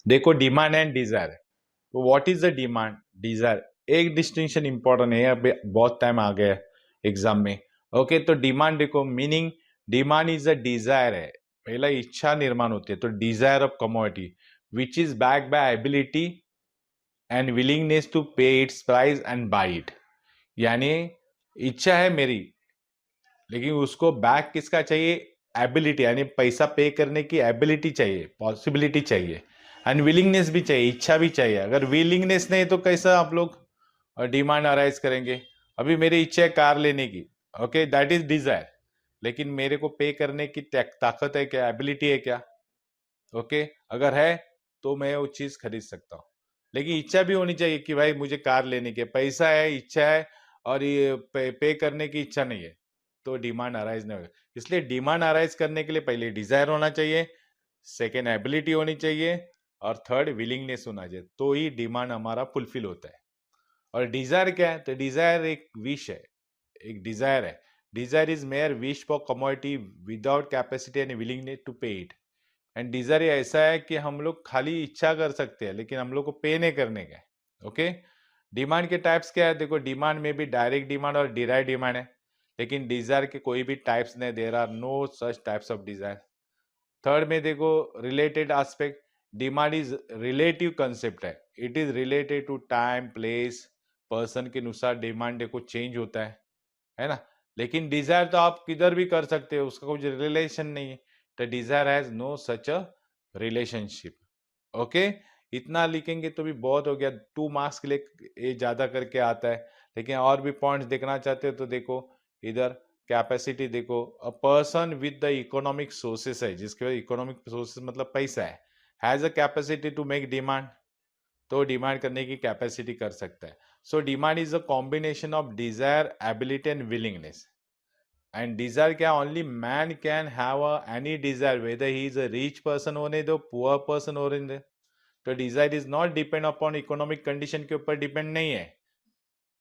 देखो demand and desire, तो what is the demand desire, एक डिस्टिंक्शन इंपॉर्टेंट है, अभी बहुत टाइम आ गया एग्जाम में। ओके, तो डिमांड देखो meaning, demand is a desire है, पहला इच्छा निर्माण होती है, तो desire of commodity which is back by ability and willingness to pay its price and buy it. यानी इच्छा है मेरी, लेकिन उसको बैक किसका चाहिए, एबिलिटी, यानी पैसा पे करने की एबिलिटी चाहिए, पॉसिबिलिटी चाहिए, एंड विलिंगनेस भी चाहिए, इच्छा भी चाहिए। अगर विलिंगनेस नहीं तो कैसा आप लोग डिमांड अराइज करेंगे। अभी मेरी इच्छा है कार लेने की, ओके दैट इज डिजायर, लेकिन मेरे को पे करने की ताकत है क्या, एबिलिटी है क्या? ओके, अगर है तो मैं वो चीज खरीद सकता हूँ। लेकिन इच्छा भी होनी चाहिए कि भाई मुझे कार लेने की, पैसा है, इच्छा है, और ये पे करने की इच्छा नहीं है, तो डिमांड अराइज नहीं होगा। इसलिए डिमांड अराइज करने के लिए पहले डिजायर होना चाहिए, सेकेंड एबिलिटी होनी चाहिए, और थर्ड विलिंगनेस होना चाहिए, तो ही डिमांड हमारा फुलफिल होता है। और डिजायर क्या है, तो डिजायर एक विश है, एक डिजायर है। Desire is mere wish for commodity without capacity and willingness to pay it. And desire ऐसा है कि हम लोग खाली इच्छा कर सकते हैं, लेकिन हम लोग को पे नहीं करने का है। ओके, डिमांड के टाइप्स क्या है, देखो डिमांड में भी डायरेक्ट डिमांड और डिराइव डिमांड है, लेकिन डिजायर के कोई भी टाइप्स नहीं, there are no such types of desire. Third में देखो related aspect, demand is relative concept है, it is related to time place person के अनुसार डिमांड देखो चेंज होता है ना। लेकिन डिजायर तो आप किधर भी कर सकते हो, उसका कुछ रिलेशन नहीं है, तो desire has no such a relationship. Okay, इतना लिखेंगे तो भी बहुत हो गया, 2 मार्क्स के लिए ये ज्यादा करके आता है। लेकिन और भी पॉइंट्स देखना चाहते हो तो देखो इधर, कैपेसिटी देखो, a person with the economic sources है, जिसके पास इकोनॉमिक सोर्सेस मतलब पैसा है, has a capacity to make demand, तो डिमांड करने की कैपेसिटी कर सकता है। So demand is a combination of desire, ability and willingness. And desire क्या, only man can have any desire, whether he is a rich person होने दो, poor person होने दो। तो desire is not depend upon economic condition के ऊपर depend नहीं है।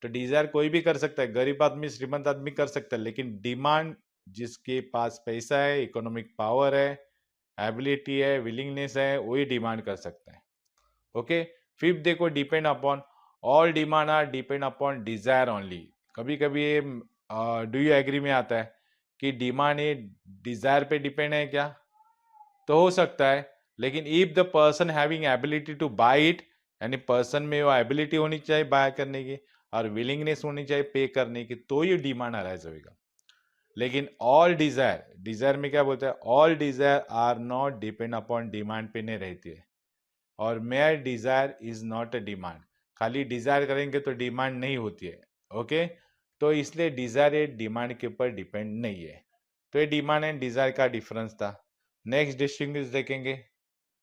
तो डिजायर कोई भी कर सकता है, गरीब आदमी श्रीमंत आदमी कर सकता है, लेकिन डिमांड जिसके पास पैसा है, इकोनॉमिक पावर है, एबिलिटी है, विलिंगनेस है, वही डिमांड कर सकता है। ओके, फिफ्थ देखो depend upon, all demand are depend upon desire only. कभी कभी ये डू यू एग्री में आता है कि डिमांड ये डिजायर पे डिपेंड है क्या, तो हो सकता है, लेकिन if the person having ability to buy it, यानी पर्सन में वो एबिलिटी होनी चाहिए बाय करने की, और विलिंगनेस होनी चाहिए पे करने की, तो ये डिमांड अराइज होगा। लेकिन ऑल डिजायर, डिजायर में क्या बोलते हैं, all desire are not depend upon demand पे नहीं रहती है, और mere desire is not a demand, खाली डिजायर करेंगे तो डिमांड नहीं होती है। ओके, तो इसलिए डिजायर ये डिमांड के ऊपर डिपेंड नहीं है। तो ये डिमांड एंड डिजायर का डिफरेंस था। नेक्स्ट डिस्टिंग्विश देखेंगे।